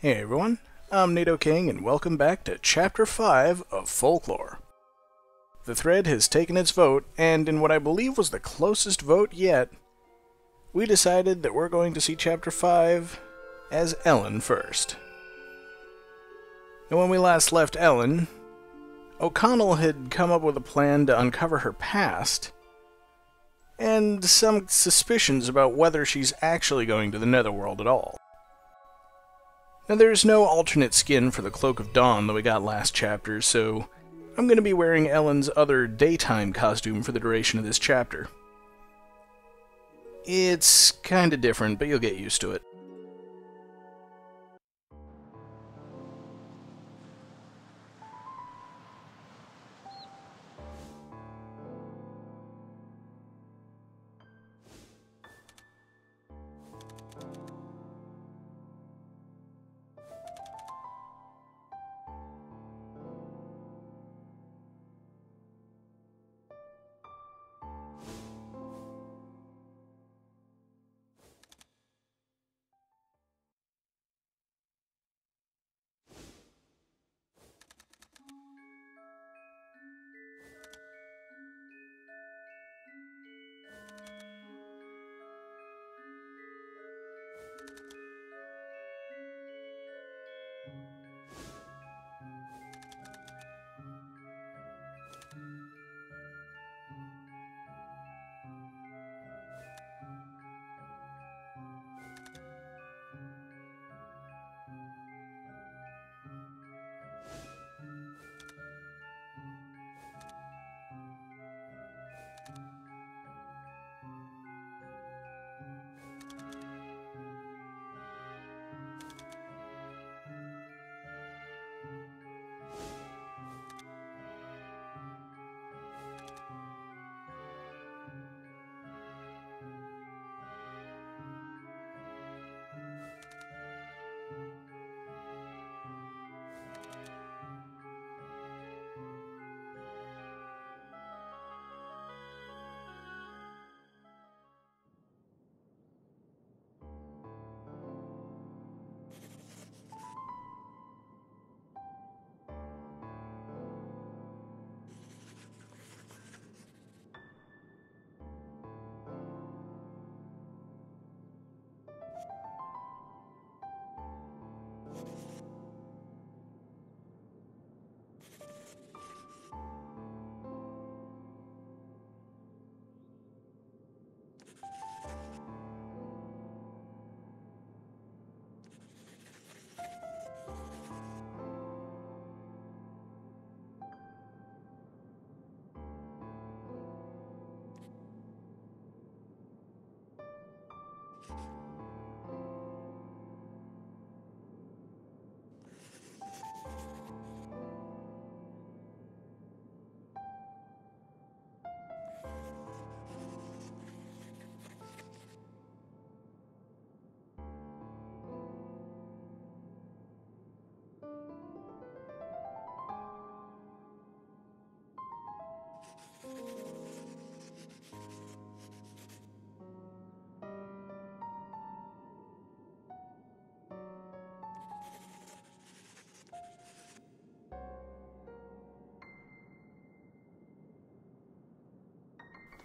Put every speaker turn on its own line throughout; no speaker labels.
Hey everyone, I'm NATO King and welcome back to Chapter 5 of Folklore. The thread has taken its vote, and in what I believe was the closest vote yet, we decided that we're going to see Chapter 5 as Ellen first. And when we last left Ellen, O'Connell had come up with a plan to uncover her past, and some suspicions about whether she's actually going to the Netherworld at all. Now, there's no alternate skin for the Cloak of Dawn that we got last chapter, so I'm going to be wearing Ellen's other daytime costume for the duration of this chapter. It's kinda different, but you'll get used to it.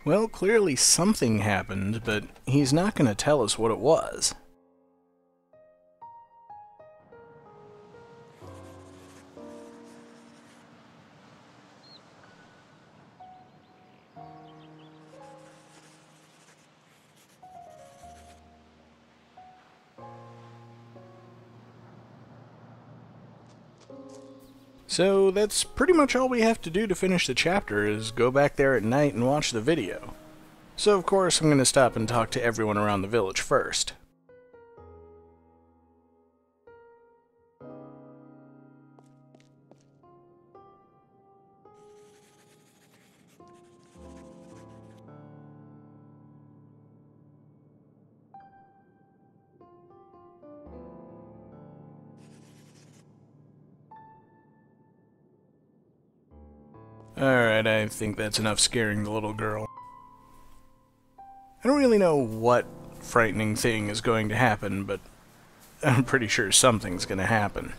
Well, clearly something happened, but he's not going to tell us what it was. So that's pretty much all we have to do to finish the chapter, is go back there at night and watch the video. So of course I'm going to stop and talk to everyone around the village first. Alright, I think that's enough scaring the little girl. I don't really know what frightening thing is going to happen, but I'm pretty sure something's gonna happen.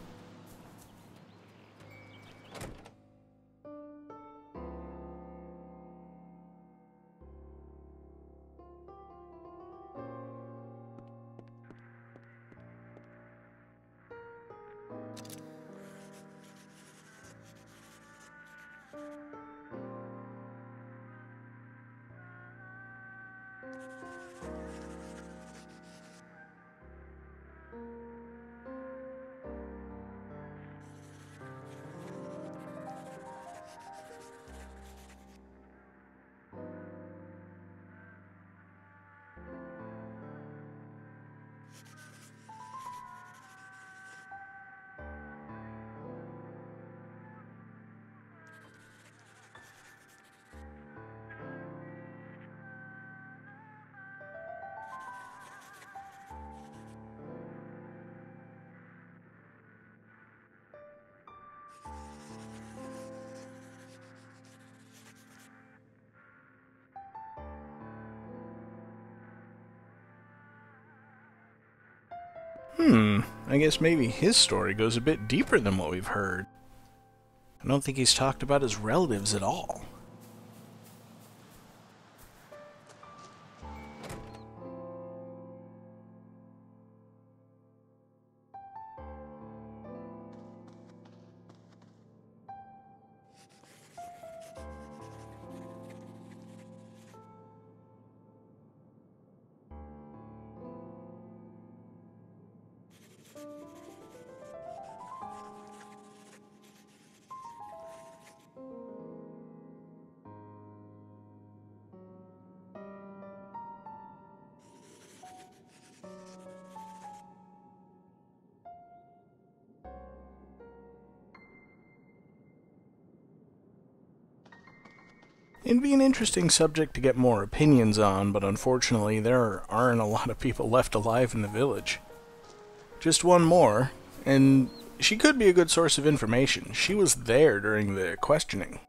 I guess maybe his story goes a bit deeper than what we've heard. I don't think he's talked about his relatives at all. It'd be an interesting subject to get more opinions on, but unfortunately there aren't a lot of people left alive in the village. Just one more, and she could be a good source of information. She was there during the questioning.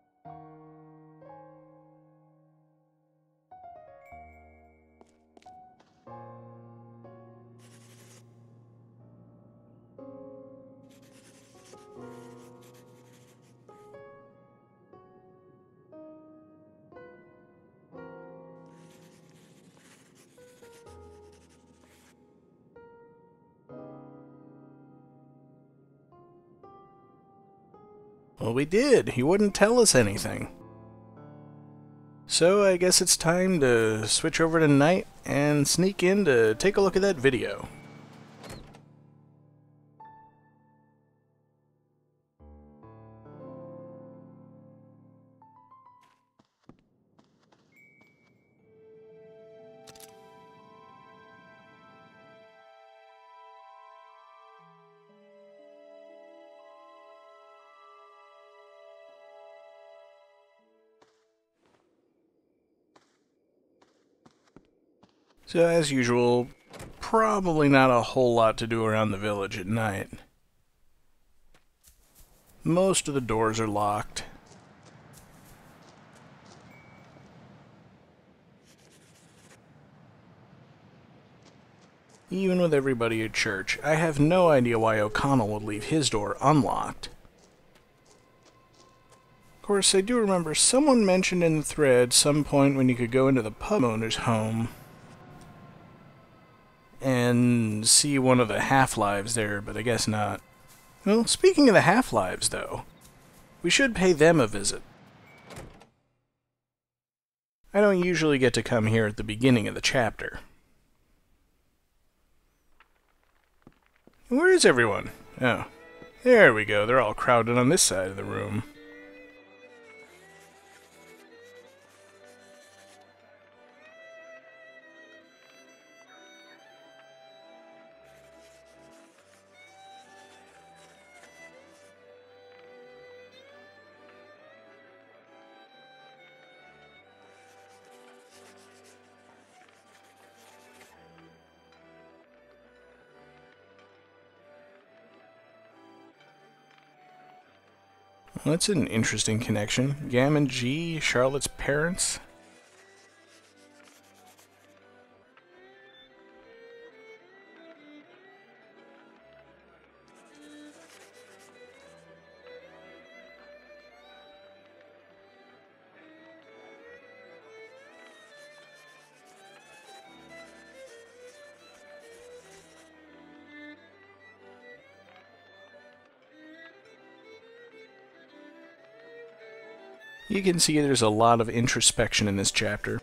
Well, we did. He wouldn't tell us anything. So I guess it's time to switch over to night and sneak in to take a look at that video. So as usual, probably not a whole lot to do around the village at night. Most of the doors are locked. Even with everybody at church, I have no idea why O'Connell would leave his door unlocked. Of course, I do remember someone mentioned in the thread some point when you could go into the pub owner's home and see one of the half-lives there, but I guess not. Well, speaking of the half-lives, though, we should pay them a visit. I don't usually get to come here at the beginning of the chapter. Where is everyone? Oh, there we go. They're all crowded on this side of the room. Well, that's an interesting connection. Gam and G, Charlotte's parents. You can see there's a lot of introspection in this chapter.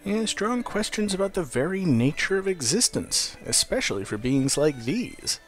And strong questions about the very nature of existence, especially for beings like these.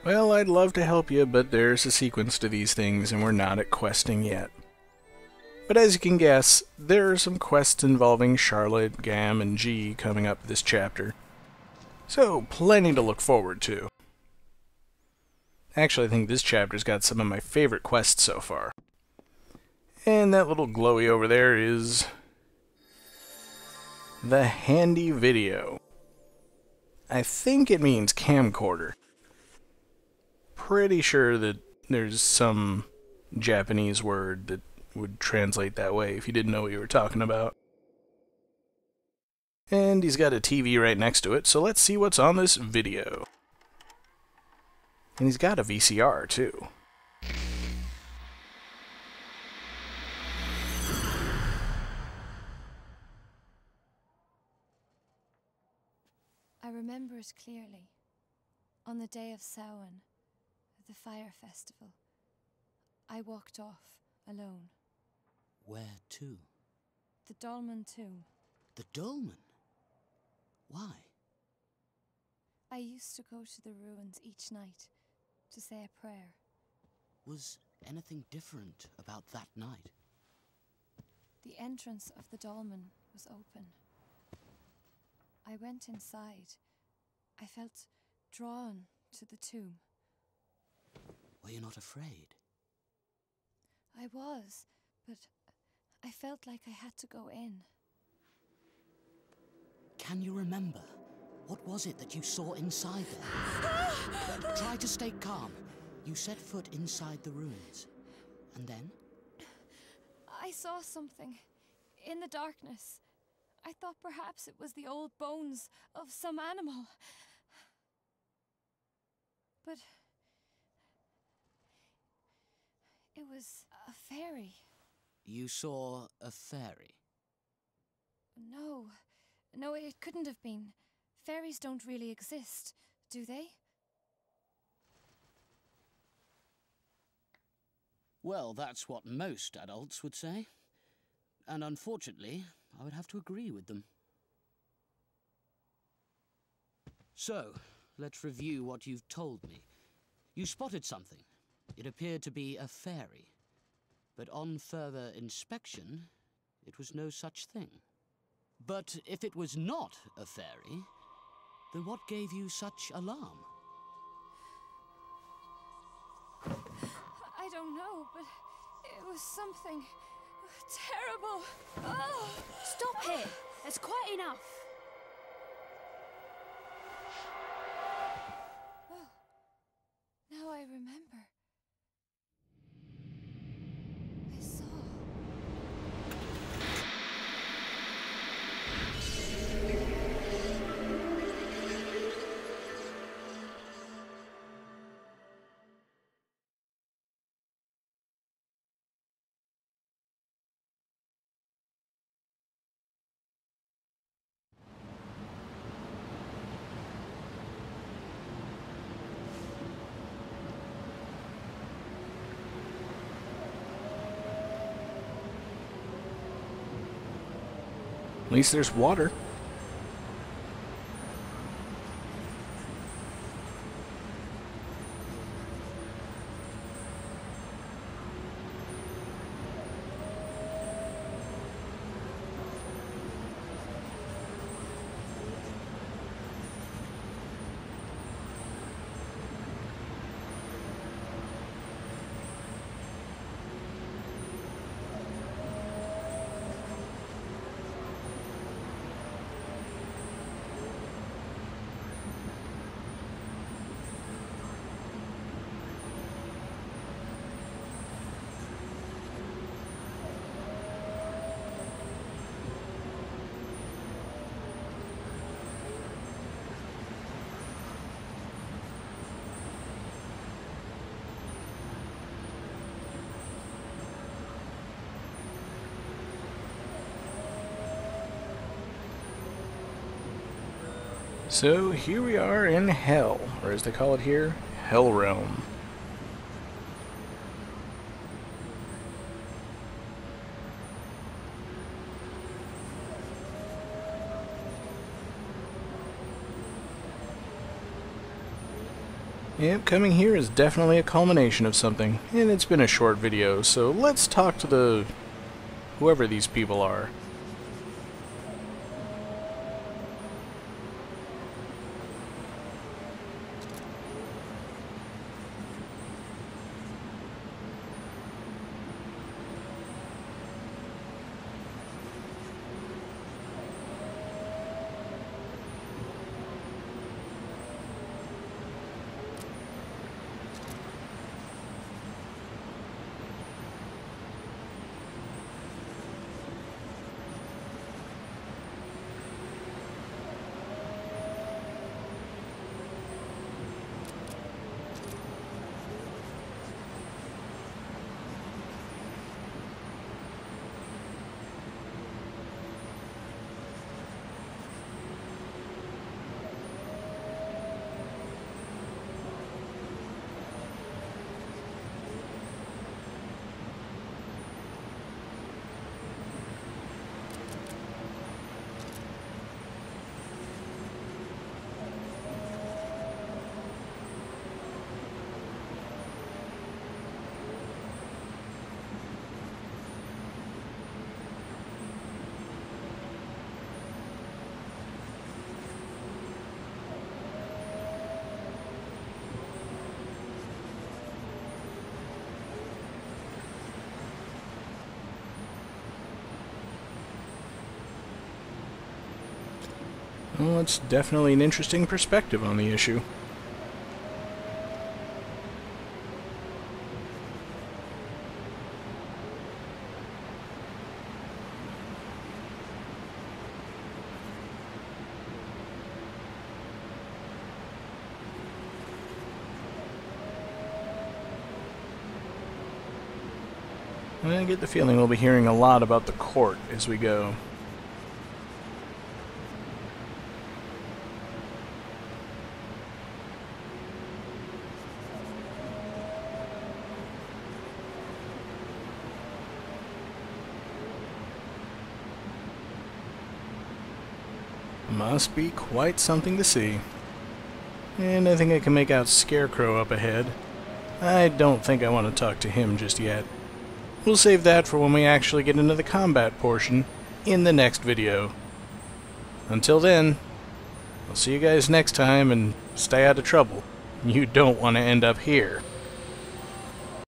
Well, I'd love to help you, but there's a sequence to these things, and we're not at questing yet. But as you can guess, there are some quests involving Charlotte, Gam, and G coming up this chapter. So, plenty to look forward to. Actually, I think this chapter's got some of my favorite quests so far. And that little glowy over there is the handy video. I think it means camcorder. Pretty sure that there's some Japanese word that would translate that way if you didn't know what you were talking about. And he's got a TV right next to it, so let's see what's on this video. And he's got a VCR too.
I remember it clearly. On the day of Samhain, the fire festival, I walked off alone.
Where to?
The Dolmen tomb.
The Dolmen? Why?
I used to go to the ruins each night to say a prayer.
Was anything different about that night?
The entrance of the Dolmen was open. I went inside. I felt drawn to the tomb.
Were you not afraid?
I was, but I felt like I had to go in.
Can you remember? What was it that you saw inside there? Try to stay calm. You set foot inside the ruins. And then?
I saw something in the darkness. I thought perhaps it was the old bones of some animal. But it was a fairy.
You saw a fairy?
No, it couldn't have been. Fairies don't really exist, do they?
Well, that's what most adults would say. And unfortunately, I would have to agree with them. So, let's review what you've told me. You spotted something. It appeared to be a fairy. But on further inspection, it was no such thing. But if it was not a fairy, then what gave you such alarm?
I don't know, but it was something terrible. Oh.
Stop it! That's quite enough.
Oh, now I remember. I saw.
At least there's water. So here we are in Hell, or as they call it here, Hell Realm. Yep, coming here is definitely a culmination of something, and it's been a short video, so let's talk to whoever these people are. Well, it's definitely an interesting perspective on the issue. I get the feeling we'll be hearing a lot about the court as we go. Must be quite something to see. And I think I can make out Scarecrow up ahead. I don't think I want to talk to him just yet. We'll save that for when we actually get into the combat portion in the next video. Until then, I'll see you guys next time, and stay out of trouble. You don't want to end up here.